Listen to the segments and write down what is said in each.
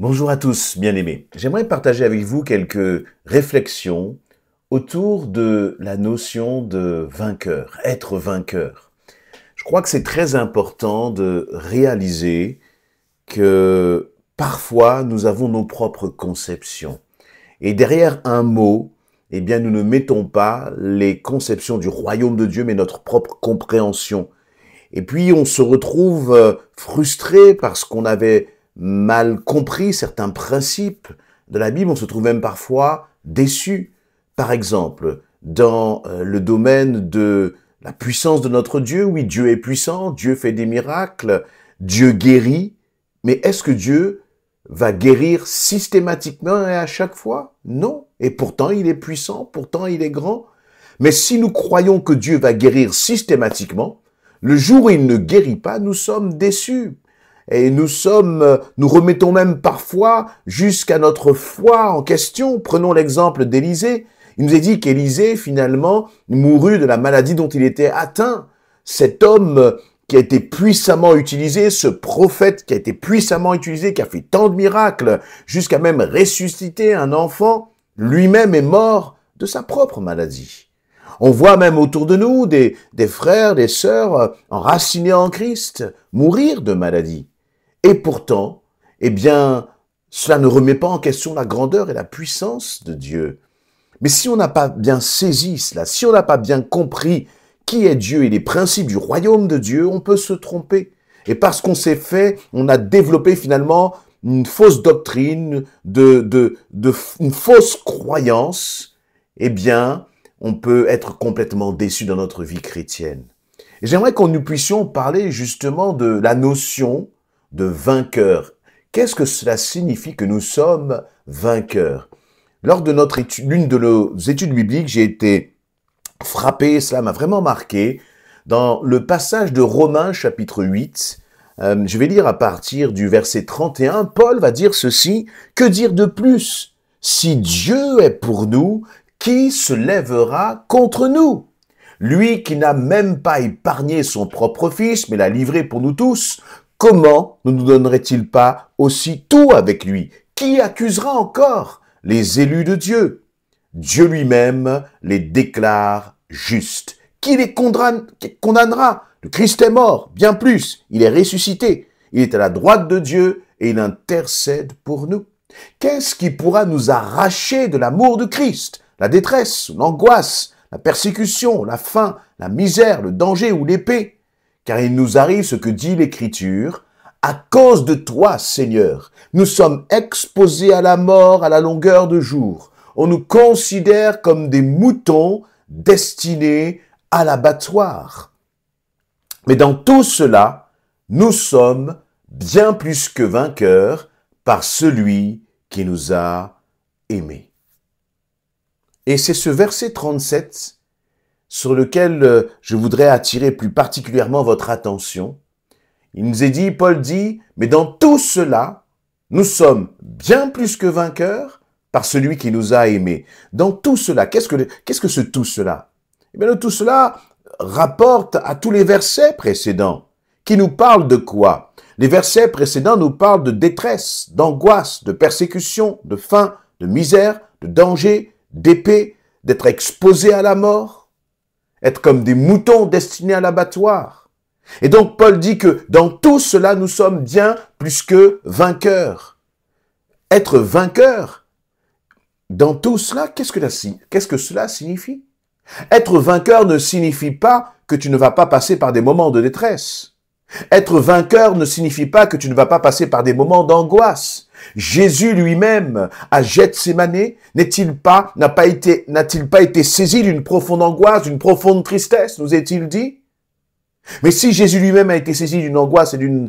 Bonjour à tous, bien-aimés. J'aimerais partager avec vous quelques réflexions autour de la notion de vainqueur, être vainqueur. Je crois que c'est très important de réaliser que parfois nous avons nos propres conceptions. Et derrière un mot, eh bien, nous ne mettons pas les conceptions du royaume de Dieu, mais notre propre compréhension. Et puis, on se retrouve frustré parce qu'on avait mal compris certains principes de la Bible. On se trouve même parfois déçu. Par exemple, dans le domaine de la puissance de notre Dieu, oui, Dieu est puissant, Dieu fait des miracles, Dieu guérit, mais est-ce que Dieu va guérir systématiquement et à chaque fois? Non. Et pourtant, il est puissant, pourtant, il est grand. Mais si nous croyons que Dieu va guérir systématiquement, le jour où il ne guérit pas, nous sommes déçus. Et nous remettons même parfois jusqu'à notre foi en question. Prenons l'exemple d'Élisée. Il nous est dit qu'Élisée, finalement, mourut de la maladie dont il était atteint. Cet homme qui a été puissamment utilisé, ce prophète qui a été puissamment utilisé, qui a fait tant de miracles, jusqu'à même ressusciter un enfant, lui-même est mort de sa propre maladie. On voit même autour de nous des frères, des sœurs enracinés en Christ, mourir de maladie. Et pourtant, eh bien, cela ne remet pas en question la grandeur et la puissance de Dieu. Mais si on n'a pas bien saisi cela, si on n'a pas bien compris qui est Dieu et les principes du royaume de Dieu, on peut se tromper. Et parce qu'on s'est fait, on a développé finalement une fausse doctrine, une fausse croyance, eh bien, on peut être complètement déçu dans notre vie chrétienne. Et j'aimerais que nous puissions parler justement de la notion de vainqueur. Qu'est-ce que cela signifie que nous sommes vainqueurs? Lors de l'une de nos études bibliques, j'ai été frappé, cela m'a vraiment marqué, dans le passage de Romains chapitre 8. Je vais lire à partir du verset 31, Paul va dire ceci: « Que dire de plus? Si Dieu est pour nous, qui se lèvera contre nous? Lui qui n'a même pas épargné son propre fils, mais l'a livré pour nous tous, comment ne nous donnerait-il pas aussi tout avec lui? Qui accusera encore les élus de Dieu? Dieu lui-même les déclare justes. Qui les condamnera? Le Christ est mort, bien plus, il est ressuscité. Il est à la droite de Dieu et il intercède pour nous. Qu'est-ce qui pourra nous arracher de l'amour de Christ? La détresse, l'angoisse, la persécution, la faim, la misère, le danger ou l'épée. Car il nous arrive ce que dit l'Écriture: à cause de toi, Seigneur, nous sommes exposés à la mort à la longueur de jour. On nous considère comme des moutons destinés à l'abattoir. Mais dans tout cela, nous sommes bien plus que vainqueurs par celui qui nous a aimés. Et c'est ce verset 37 sur lequel je voudrais attirer plus particulièrement votre attention. Il nous est dit, Paul dit, mais dans tout cela, nous sommes bien plus que vainqueurs par celui qui nous a aimés. Dans tout cela, qu'est-ce que ce tout cela? Eh bien, le tout cela rapporte à tous les versets précédents, qui nous parlent de quoi? Les versets précédents nous parlent de détresse, d'angoisse, de persécution, de faim, de misère, de danger, d'épée, d'être exposé à la mort, être comme des moutons destinés à l'abattoir. Et donc Paul dit que dans tout cela, nous sommes bien plus que vainqueurs. Être vainqueur, dans tout cela, qu'est-ce que cela signifie? Être vainqueur ne signifie pas que tu ne vas pas passer par des moments de détresse. Être vainqueur ne signifie pas que tu ne vas pas passer par des moments d'angoisse. Jésus lui-même, à Gethsémani, n'a-t-il pas été saisi d'une profonde angoisse, d'une profonde tristesse, nous est-il dit? Mais si Jésus lui-même a été saisi d'une angoisse et d'une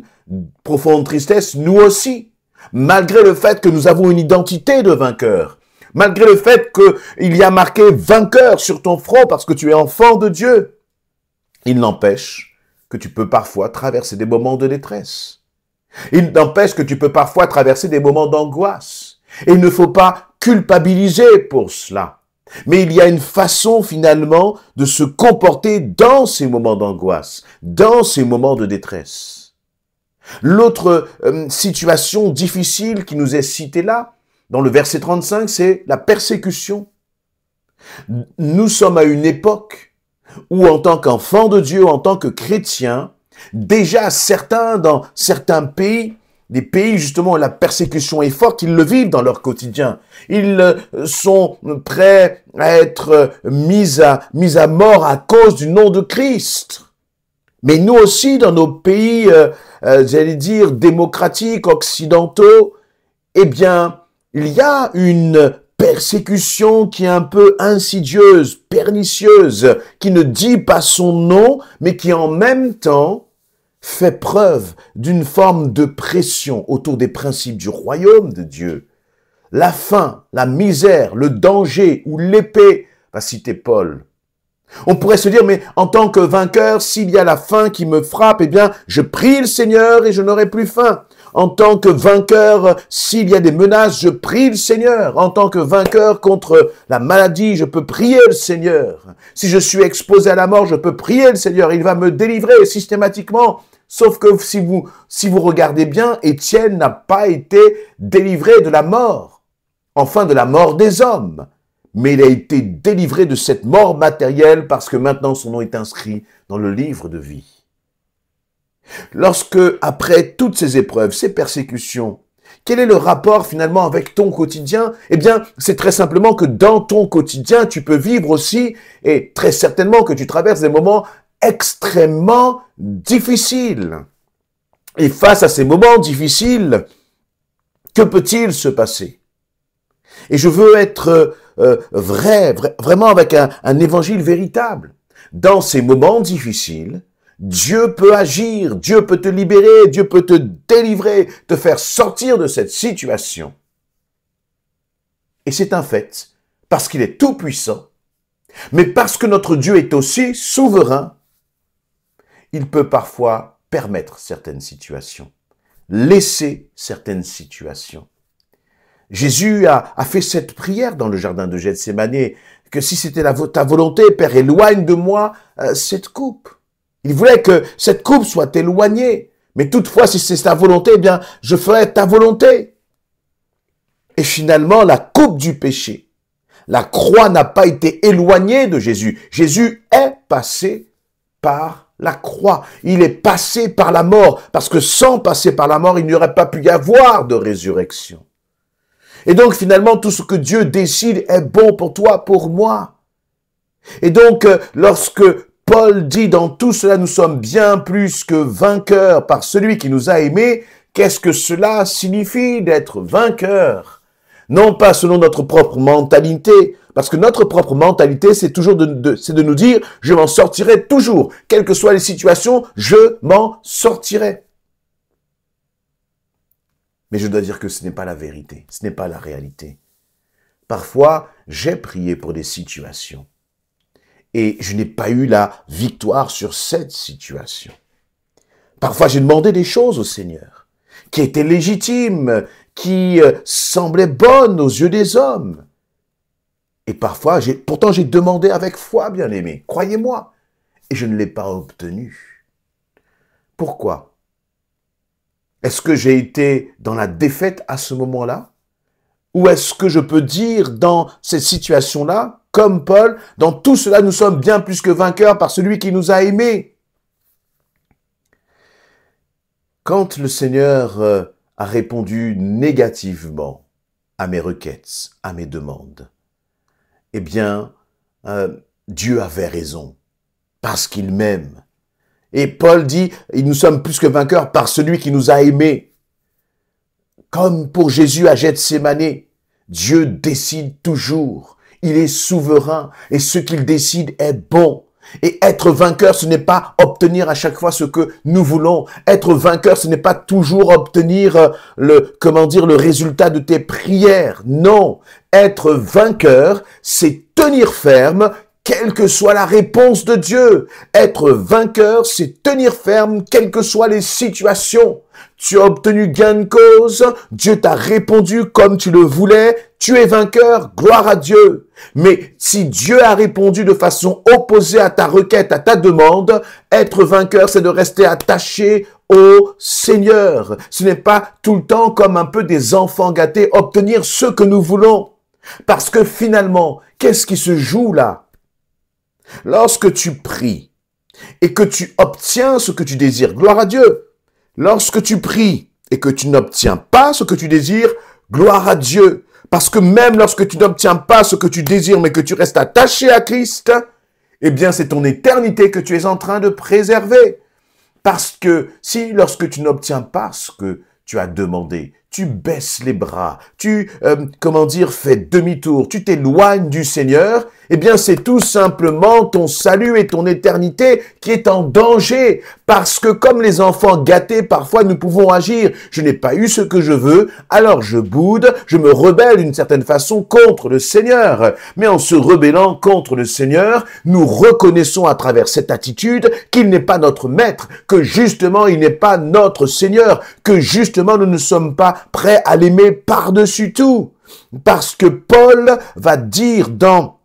profonde tristesse, nous aussi, malgré le fait que nous avons une identité de vainqueur, malgré le fait qu'il y a marqué vainqueur sur ton front parce que tu es enfant de Dieu, il n'empêche que tu peux parfois traverser des moments de détresse. Il n'empêche que tu peux parfois traverser des moments d'angoisse. Et il ne faut pas culpabiliser pour cela. Mais il y a une façon finalement de se comporter dans ces moments d'angoisse, dans ces moments de détresse. L'autre situation difficile qui nous est citée là, dans le verset 35, c'est la persécution. Nous sommes à une époque où en tant qu'enfants de Dieu, en tant que chrétiens, déjà certains dans certains pays, des pays justement où la persécution est forte, ils le vivent dans leur quotidien. Ils sont prêts à être mis à mort à cause du nom de Christ. Mais nous aussi, dans nos pays, j'allais dire, démocratiques, occidentaux, eh bien, il y a une persécution qui est un peu insidieuse, pernicieuse, qui ne dit pas son nom, mais qui en même temps fait preuve d'une forme de pression autour des principes du royaume de Dieu. La faim, la misère, le danger ou l'épée, va citer Paul. On pourrait se dire, mais en tant que vainqueur, s'il y a la faim qui me frappe, eh bien, je prie le Seigneur et je n'aurai plus faim. En tant que vainqueur, s'il y a des menaces, je prie le Seigneur. En tant que vainqueur contre la maladie, je peux prier le Seigneur. Si je suis exposé à la mort, je peux prier le Seigneur. Il va me délivrer systématiquement. Sauf que si vous regardez bien, Étienne n'a pas été délivré de la mort. Enfin, de la mort des hommes. Mais il a été délivré de cette mort matérielle parce que maintenant son nom est inscrit dans le livre de vie. Lorsque, après toutes ces épreuves, ces persécutions, quel est le rapport finalement avec ton quotidien? Eh bien, c'est très simplement que dans ton quotidien, tu peux vivre aussi, et très certainement que tu traverses des moments extrêmement difficiles. Et face à ces moments difficiles, que peut-il se passer? Et je veux être vraiment avec un évangile véritable. Dans ces moments difficiles, Dieu peut agir, Dieu peut te libérer, Dieu peut te délivrer, te faire sortir de cette situation. Et c'est un fait, parce qu'il est tout puissant, mais parce que notre Dieu est aussi souverain, il peut parfois permettre certaines situations, laisser certaines situations. Jésus a fait cette prière dans le jardin de Gethsémanée, que si c'était ta volonté, Père, éloigne de moi cette coupe. Il voulait que cette coupe soit éloignée. Mais toutefois, si c'est ta volonté, eh bien, je ferai ta volonté. Et finalement, la coupe du péché, la croix n'a pas été éloignée de Jésus. Jésus est passé par la croix. Il est passé par la mort, parce que sans passer par la mort, il n'y aurait pas pu y avoir de résurrection. Et donc, finalement, tout ce que Dieu décide est bon pour toi, pour moi. Et donc, lorsque Paul dit, dans tout cela, nous sommes bien plus que vainqueurs par celui qui nous a aimés, qu'est-ce que cela signifie d'être vainqueur? Non pas selon notre propre mentalité, parce que notre propre mentalité, c'est toujours c'est de nous dire, je m'en sortirai toujours. Quelles que soient les situations, je m'en sortirai. Mais je dois dire que ce n'est pas la vérité, ce n'est pas la réalité. Parfois, j'ai prié pour des situations et je n'ai pas eu la victoire sur cette situation. Parfois, j'ai demandé des choses au Seigneur qui étaient légitimes, qui semblaient bonnes aux yeux des hommes. Et parfois, pourtant j'ai demandé avec foi, bien-aimé, croyez-moi, et je ne l'ai pas obtenu. Pourquoi ? Est-ce que j'ai été dans la défaite à ce moment-là? Ou est-ce que je peux dire dans cette situation-là, comme Paul, dans tout cela, nous sommes bien plus que vainqueurs par celui qui nous a aimés? Quand le Seigneur a répondu négativement à mes requêtes, à mes demandes, eh bien, Dieu avait raison, parce qu'il m'aime. Et Paul dit, nous sommes plus que vainqueurs par celui qui nous a aimés. Comme pour Jésus à Gethsémanée, Dieu décide toujours. Il est souverain et ce qu'il décide est bon. Et être vainqueur, ce n'est pas obtenir à chaque fois ce que nous voulons. Être vainqueur, ce n'est pas toujours obtenir le résultat de tes prières. Non. Être vainqueur, c'est tenir ferme, quelle que soit la réponse de Dieu. Être vainqueur, c'est tenir ferme, quelles que soient les situations. Tu as obtenu gain de cause, Dieu t'a répondu comme tu le voulais, tu es vainqueur, gloire à Dieu. Mais si Dieu a répondu de façon opposée à ta requête, à ta demande, être vainqueur, c'est de rester attaché au Seigneur. Ce n'est pas tout le temps comme un peu des enfants gâtés, obtenir ce que nous voulons. Parce que finalement, qu'est-ce qui se joue là? Lorsque tu pries et que tu obtiens ce que tu désires, gloire à Dieu. Lorsque tu pries et que tu n'obtiens pas ce que tu désires, gloire à Dieu. Parce que même lorsque tu n'obtiens pas ce que tu désires, mais que tu restes attaché à Christ, eh bien, c'est ton éternité que tu es en train de préserver. Parce que si, lorsque tu n'obtiens pas ce que tu as demandé, tu baisses les bras, tu, fais demi-tour, tu t'éloignes du Seigneur, eh bien, c'est tout simplement ton salut et ton éternité qui est en danger. Parce que comme les enfants gâtés, parfois, nous pouvons agir. Je n'ai pas eu ce que je veux, alors je boude, je me rebelle d'une certaine façon contre le Seigneur. Mais en se rebellant contre le Seigneur, nous reconnaissons à travers cette attitude qu'il n'est pas notre maître, que justement, il n'est pas notre Seigneur, que justement, nous ne sommes pas prêts à l'aimer par-dessus tout. Parce que Paul va dire dans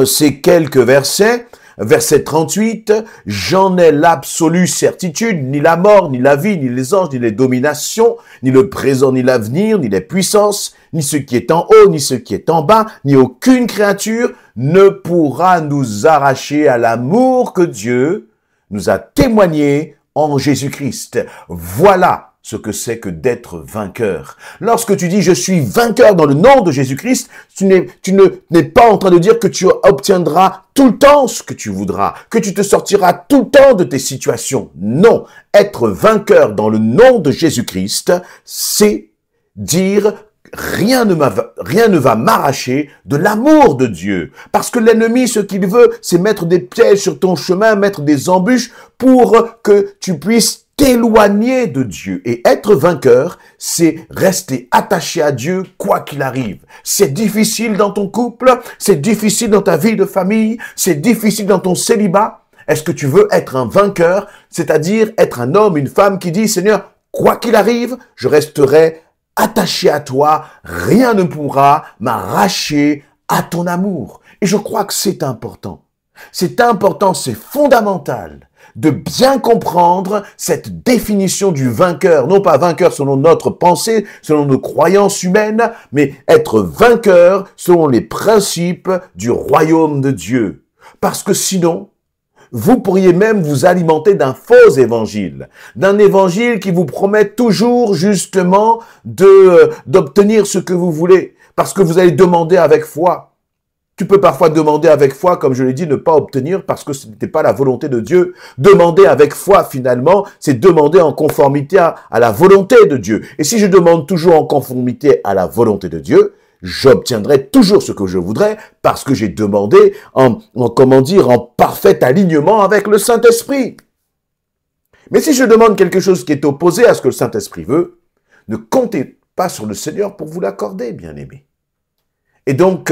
ces quelques versets, verset 38, « J'en ai l'absolue certitude, ni la mort, ni la vie, ni les anges, ni les dominations, ni le présent, ni l'avenir, ni les puissances, ni ce qui est en haut, ni ce qui est en bas, ni aucune créature ne pourra nous arracher à l'amour que Dieu nous a témoigné en Jésus-Christ. » Voilà ce que c'est que d'être vainqueur. Lorsque tu dis « je suis vainqueur dans le nom de Jésus-Christ », tu n'es pas en train de dire que tu obtiendras tout le temps ce que tu voudras, que tu te sortiras tout le temps de tes situations. Non, être vainqueur dans le nom de Jésus-Christ, c'est dire rien ne va m'arracher de l'amour de Dieu. Parce que l'ennemi, ce qu'il veut, c'est mettre des pièges sur ton chemin, mettre des embûches pour que tu puisses t'éloigner de Dieu. Et être vainqueur, c'est rester attaché à Dieu quoi qu'il arrive. C'est difficile dans ton couple, c'est difficile dans ta vie de famille, c'est difficile dans ton célibat. Est-ce que tu veux être un vainqueur, c'est-à-dire être un homme, une femme qui dit « Seigneur, quoi qu'il arrive, je resterai attaché à toi, rien ne pourra m'arracher à ton amour. » Et je crois que c'est important. C'est important, c'est fondamental de bien comprendre cette définition du vainqueur. Non pas vainqueur selon notre pensée, selon nos croyances humaines, mais être vainqueur selon les principes du royaume de Dieu. Parce que sinon, vous pourriez même vous alimenter d'un faux évangile, d'un évangile qui vous promet toujours justement d'obtenir ce que vous voulez, parce que vous allez demander avec foi. Tu peux parfois demander avec foi, comme je l'ai dit, ne pas obtenir parce que ce n'était pas la volonté de Dieu. Demander avec foi, finalement, c'est demander en conformité à la volonté de Dieu. Et si je demande toujours en conformité à la volonté de Dieu, j'obtiendrai toujours ce que je voudrais parce que j'ai demandé en parfait alignement avec le Saint-Esprit. Mais si je demande quelque chose qui est opposé à ce que le Saint-Esprit veut, ne comptez pas sur le Seigneur pour vous l'accorder, bien-aimés. Et donc,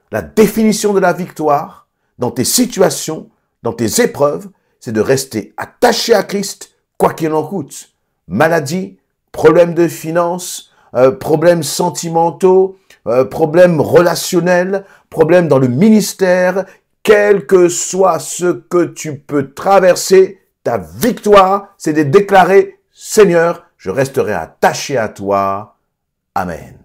la définition de la victoire dans tes situations, dans tes épreuves, c'est de rester attaché à Christ, quoi qu'il en coûte. Maladie, problèmes de finances, problèmes sentimentaux, problèmes relationnels, problèmes dans le ministère, quel que soit ce que tu peux traverser, ta victoire, c'est de déclarer « Seigneur, je resterai attaché à toi. Amen. »